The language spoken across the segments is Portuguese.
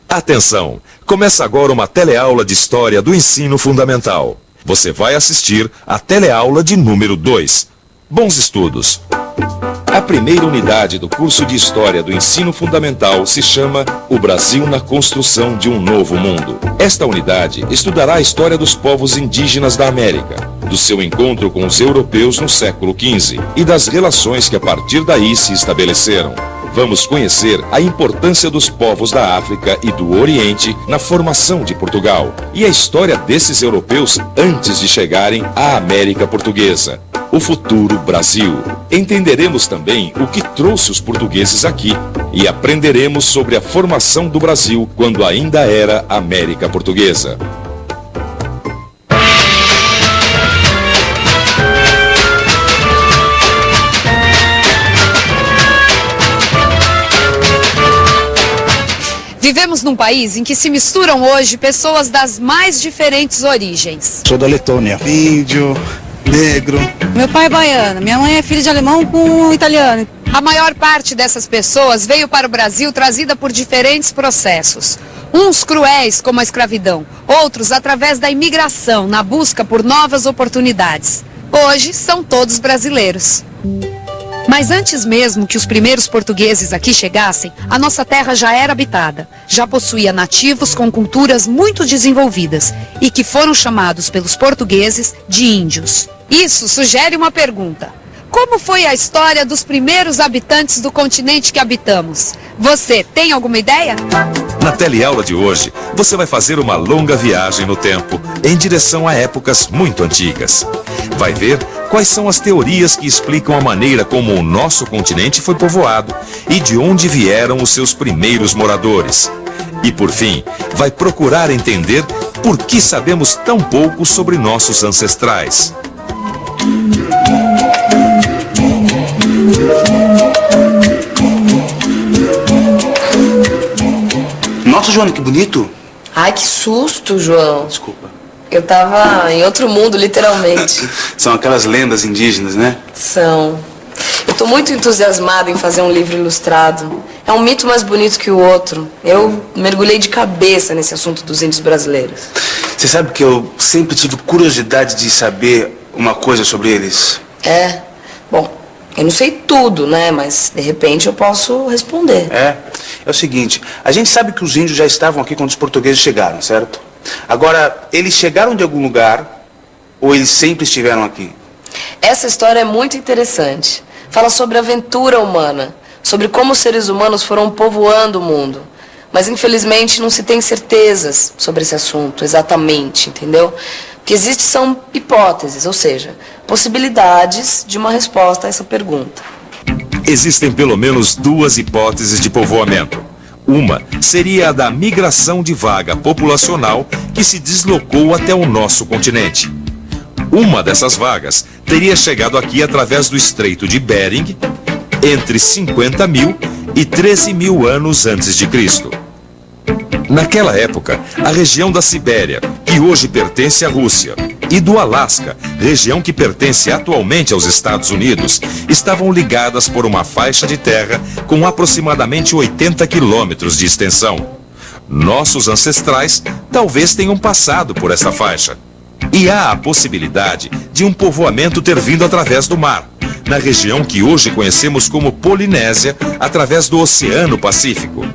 Atenção! Começa agora uma teleaula de História do Ensino Fundamental. Você vai assistir a teleaula de número 2. Bons estudos! A primeira unidade do curso de História do Ensino Fundamental se chama O Brasil na Construção de um Novo Mundo. Esta unidade estudará a história dos povos indígenas da América, do seu encontro com os europeus no século XV e das relações que a partir daí se estabeleceram. Vamos conhecer a importância dos povos da África e do Oriente na formação de Portugal e a história desses europeus antes de chegarem à América Portuguesa, o futuro Brasil. Entenderemos também o que trouxe os portugueses aqui e aprenderemos sobre a formação do Brasil quando ainda era América Portuguesa. Vivemos num país em que se misturam hoje pessoas das mais diferentes origens. Sou da Letônia, índio, negro. Meu pai é baiano, minha mãe é filha de alemão com italiano. A maior parte dessas pessoas veio para o Brasil trazida por diferentes processos. Uns cruéis, como a escravidão, outros através da imigração, na busca por novas oportunidades. Hoje são todos brasileiros. Mas antes mesmo que os primeiros portugueses aqui chegassem, a nossa terra já era habitada, já possuía nativos com culturas muito desenvolvidas e que foram chamados pelos portugueses de índios. Isso sugere uma pergunta: como foi a história dos primeiros habitantes do continente que habitamos? Você tem alguma ideia? Na teleaula de hoje, você vai fazer uma longa viagem no tempo, em direção a épocas muito antigas. Vai ver quais são as teorias que explicam a maneira como o nosso continente foi povoado e de onde vieram os seus primeiros moradores. E por fim, vai procurar entender por que sabemos tão pouco sobre nossos ancestrais. Nossa, Joana, que bonito. Ai, que susto, João. Desculpa. Eu tava em outro mundo, literalmente. São aquelas lendas indígenas, né? São. Eu tô muito entusiasmada em fazer um livro ilustrado. É um mito mais bonito que o outro. Eu mergulhei de cabeça nesse assunto dos índios brasileiros. Você sabe que eu sempre tive curiosidade de saber uma coisa sobre eles? É? Bom, eu não sei tudo, né? Mas, de repente, eu posso responder. É o seguinte, a gente sabe que os índios já estavam aqui quando os portugueses chegaram, certo? Agora, eles chegaram de algum lugar ou eles sempre estiveram aqui? Essa história é muito interessante. Fala sobre a aventura humana, sobre como os seres humanos foram povoando o mundo. Mas, infelizmente, não se tem certezas sobre esse assunto, exatamente, entendeu? O que existe são hipóteses, ou seja, possibilidades de uma resposta a essa pergunta. Existem pelo menos duas hipóteses de povoamento. Uma seria a da migração de vaga populacional que se deslocou até o nosso continente. Uma dessas vagas teria chegado aqui através do Estreito de Bering entre 50.000 e 13.000 anos antes de Cristo. Naquela época, a região da Sibéria, que hoje pertence à Rússia, e do Alasca, região que pertence atualmente aos Estados Unidos, estavam ligadas por uma faixa de terra com aproximadamente 80 quilômetros de extensão. Nossos ancestrais talvez tenham passado por essa faixa. E há a possibilidade de um povoamento ter vindo através do mar, na região que hoje conhecemos como Polinésia, através do Oceano Pacífico.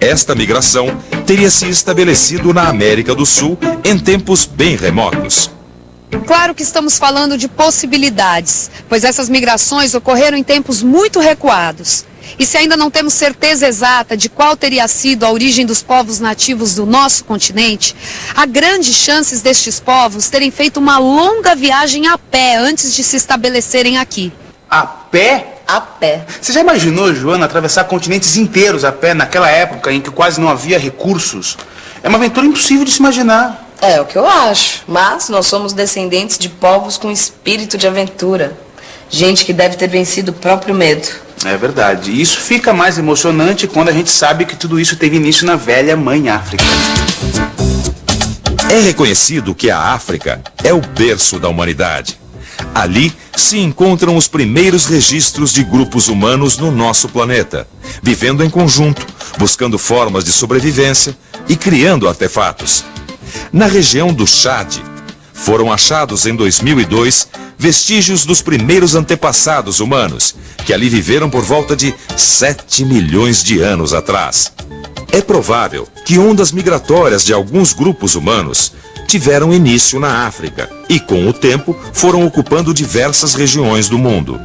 Esta migração teria se estabelecido na América do Sul em tempos bem remotos. Claro que estamos falando de possibilidades, pois essas migrações ocorreram em tempos muito recuados. E se ainda não temos certeza exata de qual teria sido a origem dos povos nativos do nosso continente, há grandes chances destes povos terem feito uma longa viagem a pé antes de se estabelecerem aqui. A pé? A pé. Você já imaginou, Joana, atravessar continentes inteiros a pé naquela época em que quase não havia recursos? É uma aventura impossível de se imaginar. É o que eu acho. Mas nós somos descendentes de povos com espírito de aventura. Gente que deve ter vencido o próprio medo. É verdade. E isso fica mais emocionante quando a gente sabe que tudo isso teve início na velha Mãe África. É reconhecido que a África é o berço da humanidade. Ali se encontram os primeiros registros de grupos humanos no nosso planeta, vivendo em conjunto, buscando formas de sobrevivência e criando artefatos. Na região do Chad, foram achados em 2002 vestígios dos primeiros antepassados humanos, que ali viveram por volta de 7 milhões de anos atrás. É provável que ondas migratórias de alguns grupos humanos tiveram início na África e, com o tempo, foram ocupando diversas regiões do mundo.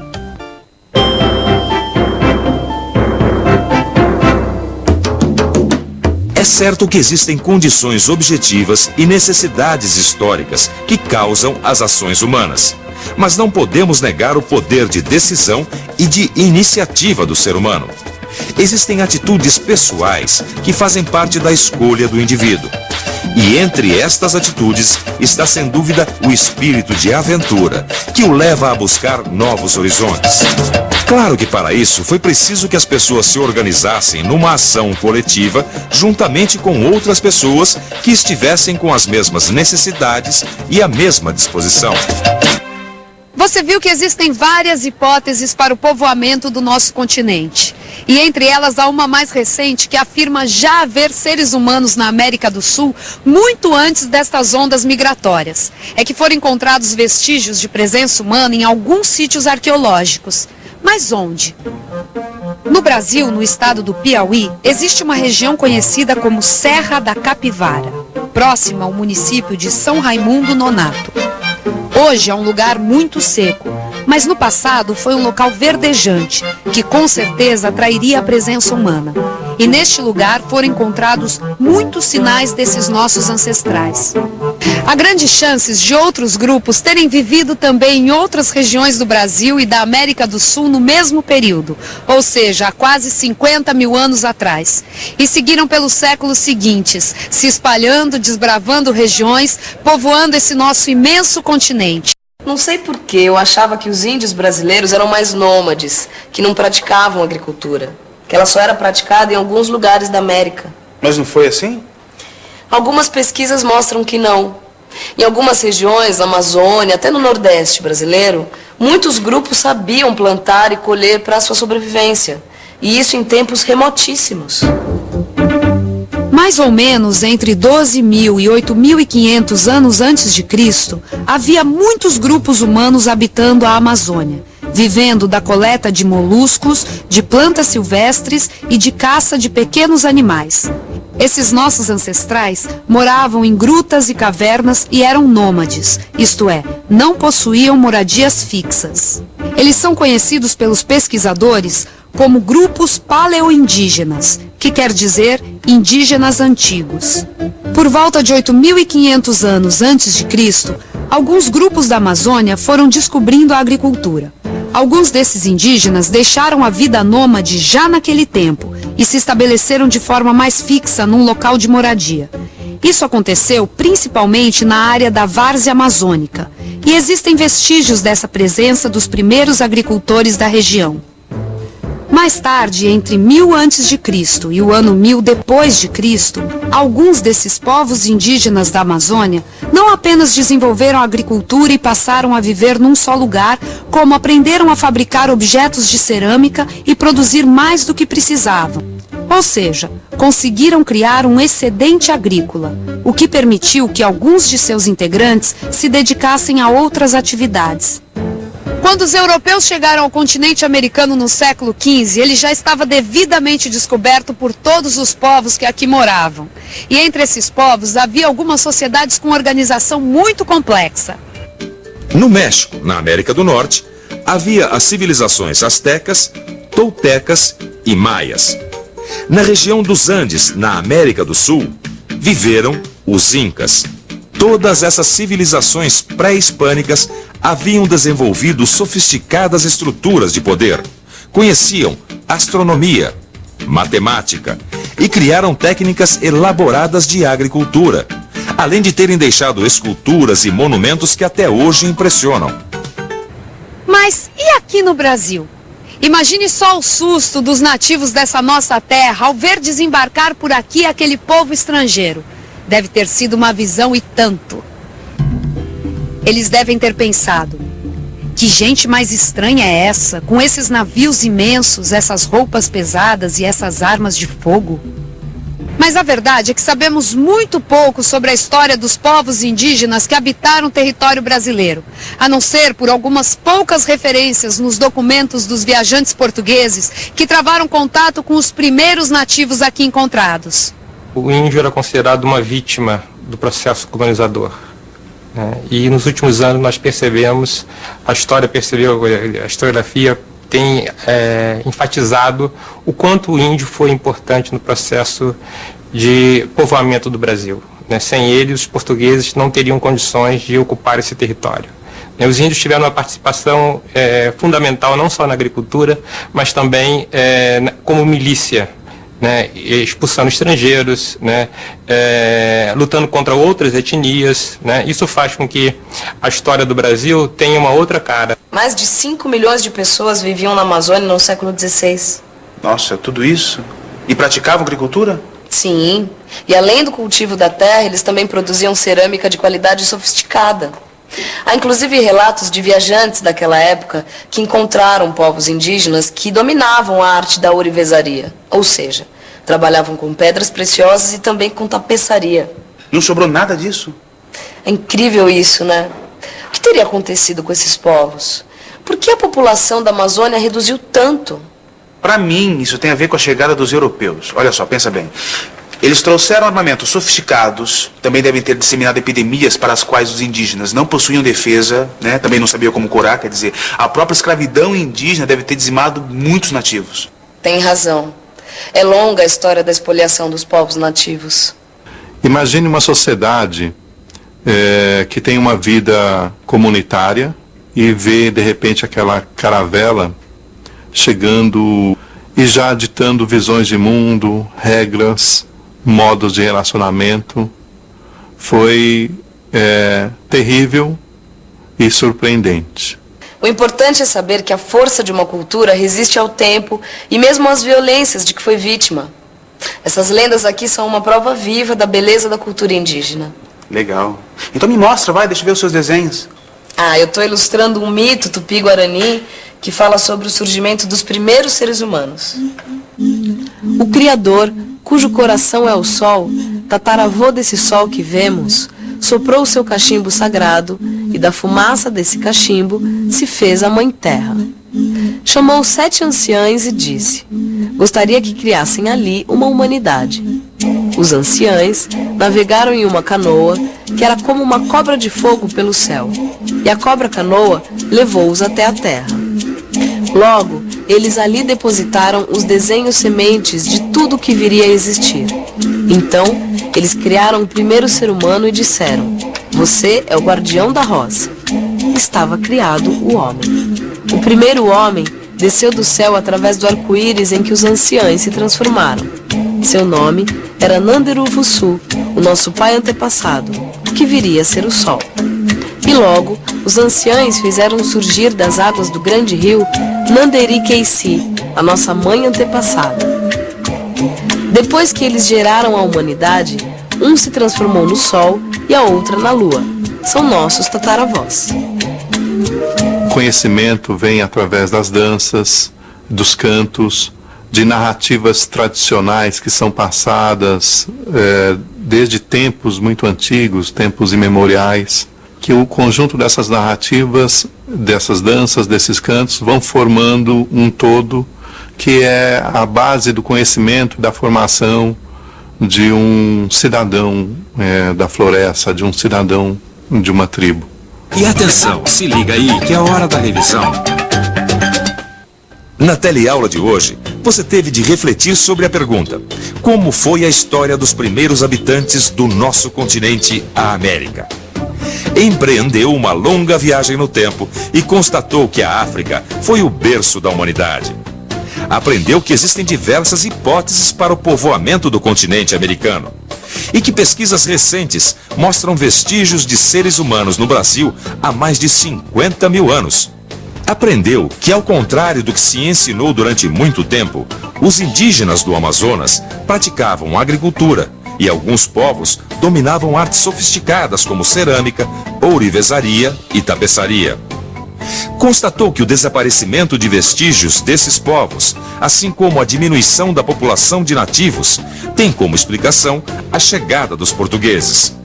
É certo que existem condições objetivas e necessidades históricas que causam as ações humanas, mas não podemos negar o poder de decisão e de iniciativa do ser humano. Existem atitudes pessoais que fazem parte da escolha do indivíduo. E entre estas atitudes está sem dúvida o espírito de aventura, que o leva a buscar novos horizontes. Claro que para isso foi preciso que as pessoas se organizassem numa ação coletiva, juntamente com outras pessoas que estivessem com as mesmas necessidades e a mesma disposição. Você viu que existem várias hipóteses para o povoamento do nosso continente. E entre elas há uma mais recente que afirma já haver seres humanos na América do Sul muito antes destas ondas migratórias. É que foram encontrados vestígios de presença humana em alguns sítios arqueológicos. Mas onde? No Brasil, no estado do Piauí, existe uma região conhecida como Serra da Capivara, próxima ao município de São Raimundo Nonato. Hoje é um lugar muito seco, mas no passado foi um local verdejante, que com certeza atrairia a presença humana. E neste lugar foram encontrados muitos sinais desses nossos ancestrais. Há grandes chances de outros grupos terem vivido também em outras regiões do Brasil e da América do Sul no mesmo período, ou seja, há quase 50 mil anos atrás. E seguiram pelos séculos seguintes, se espalhando, desbravando regiões, povoando esse nosso imenso continente. Não sei por que eu achava que os índios brasileiros eram mais nômades, que não praticavam agricultura, que ela só era praticada em alguns lugares da América. Mas não foi assim? Algumas pesquisas mostram que não. Em algumas regiões, na Amazônia, até no Nordeste brasileiro, muitos grupos sabiam plantar e colher para a sua sobrevivência. E isso em tempos remotíssimos. Mais ou menos entre 12.000 e 8.500 anos antes de Cristo, havia muitos grupos humanos habitando a Amazônia, vivendo da coleta de moluscos, de plantas silvestres e de caça de pequenos animais. Esses nossos ancestrais moravam em grutas e cavernas e eram nômades, isto é, não possuíam moradias fixas. Eles são conhecidos pelos pesquisadores como grupos paleoindígenas, que quer dizer indígenas antigos. Por volta de 8.500 anos antes de Cristo, alguns grupos da Amazônia foram descobrindo a agricultura. Alguns desses indígenas deixaram a vida nômade já naquele tempo e se estabeleceram de forma mais fixa num local de moradia. Isso aconteceu principalmente na área da várzea amazônica, e existem vestígios dessa presença dos primeiros agricultores da região. Mais tarde, entre 1000 a.C. e o ano 1000 depois de Cristo, alguns desses povos indígenas da Amazônia não apenas desenvolveram a agricultura e passaram a viver num só lugar, como aprenderam a fabricar objetos de cerâmica e produzir mais do que precisavam. Ou seja, conseguiram criar um excedente agrícola, o que permitiu que alguns de seus integrantes se dedicassem a outras atividades. Quando os europeus chegaram ao continente americano no século XV, ele já estava devidamente descoberto por todos os povos que aqui moravam. E entre esses povos havia algumas sociedades com organização muito complexa. No México, na América do Norte, havia as civilizações astecas, toltecas e maias. Na região dos Andes, na América do Sul, viveram os incas. Todas essas civilizações pré-hispânicas haviam desenvolvido sofisticadas estruturas de poder, conheciam astronomia, matemática e criaram técnicas elaboradas de agricultura, além de terem deixado esculturas e monumentos que até hoje impressionam. Mas e aqui no Brasil? Imagine só o susto dos nativos dessa nossa terra ao ver desembarcar por aqui aquele povo estrangeiro. Deve ter sido uma visão e tanto. Eles devem ter pensado: Que gente mais estranha é essa, com esses navios imensos, essas roupas pesadas e essas armas de fogo? Mas a verdade é que sabemos muito pouco sobre a história dos povos indígenas que habitaram o território brasileiro, a não ser por algumas poucas referências nos documentos dos viajantes portugueses que travaram contato com os primeiros nativos aqui encontrados. O índio era considerado uma vítima do processo colonizador. E nos últimos anos nós percebemos, a historiografia tem enfatizado o quanto o índio foi importante no processo de povoamento do Brasil. Sem ele, os portugueses não teriam condições de ocupar esse território. Os índios tiveram uma participação fundamental não só na agricultura, mas também como milícia, expulsando estrangeiros, lutando contra outras etnias. Isso faz com que a história do Brasil tenha uma outra cara. Mais de 5 milhões de pessoas viviam na Amazônia no século XVI. Nossa, tudo isso? E praticavam agricultura? Sim, e além do cultivo da terra, eles também produziam cerâmica de qualidade sofisticada. Há inclusive relatos de viajantes daquela época que encontraram povos indígenas que dominavam a arte da ourivesaria, ou seja, trabalhavam com pedras preciosas e também com tapeçaria. Não sobrou nada disso? É incrível isso, né? O que teria acontecido com esses povos? Por que a população da Amazônia reduziu tanto? Para mim, isso tem a ver com a chegada dos europeus. Olha só, pensa bem. Eles trouxeram armamentos sofisticados, também devem ter disseminado epidemias para as quais os indígenas não possuíam defesa, também não sabiam como curar, quer dizer, a própria escravidão indígena deve ter dizimado muitos nativos. Tem razão. É longa a história da expoliação dos povos nativos. Imagine uma sociedade que tem uma vida comunitária e vê, de repente, aquela caravela chegando e já ditando visões de mundo, regras, modos de relacionamento. Foi terrível e surpreendente. O importante é saber que a força de uma cultura resiste ao tempo e mesmo às violências de que foi vítima. Essas lendas aqui são uma prova viva da beleza da cultura indígena. Legal. Então me mostra, vai, deixa eu ver os seus desenhos. Eu estou ilustrando um mito tupi-guarani que fala sobre o surgimento dos primeiros seres humanos. O Criador, cujo coração é o sol, tataravô desse sol que vemos, soprou o seu cachimbo sagrado e da fumaça desse cachimbo se fez a Mãe Terra. Chamou 7 anciães e disse: gostaria que criassem ali uma humanidade. Os anciães navegaram em uma canoa que era como uma cobra de fogo pelo céu, e a cobra-canoa levou-os até a terra. Logo, eles ali depositaram os desenhos sementes de tudo que viria a existir. Então, eles criaram o primeiro ser humano e disseram: você é o guardião da roça. Estava criado o homem. O primeiro homem desceu do céu através do arco-íris em que os anciães se transformaram. Seu nome era Nanderuvuçu, o nosso pai antepassado, que viria a ser o sol. E logo, os anciães fizeram surgir das águas do grande rio Nanderikeisi, a nossa mãe antepassada. Depois que eles geraram a humanidade, um se transformou no sol e a outra na lua. São nossos tataravós. O conhecimento vem através das danças, dos cantos, de narrativas tradicionais que são passadas desde tempos muito antigos, tempos imemoriais, que o conjunto dessas narrativas, dessas danças, desses cantos, vão formando um todo que é a base do conhecimento, da formação de um cidadão da floresta, de um cidadão de uma tribo. E atenção, se liga aí que é a hora da revisão. Na teleaula de hoje, você teve de refletir sobre a pergunta: como foi a história dos primeiros habitantes do nosso continente, a América? Empreendeu uma longa viagem no tempo e constatou que a África foi o berço da humanidade. Aprendeu que existem diversas hipóteses para o povoamento do continente americano e que pesquisas recentes mostram vestígios de seres humanos no Brasil há mais de 50 mil anos. Aprendeu que, ao contrário do que se ensinou durante muito tempo, os indígenas do Amazonas praticavam agricultura e alguns povos dominavam artes sofisticadas como cerâmica, ourivesaria e tapeçaria. Constatou que o desaparecimento de vestígios desses povos, assim como a diminuição da população de nativos, tem como explicação a chegada dos portugueses.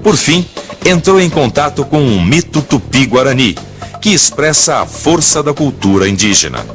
Por fim, entrou em contato com um mito tupi-guarani, que expressa a força da cultura indígena.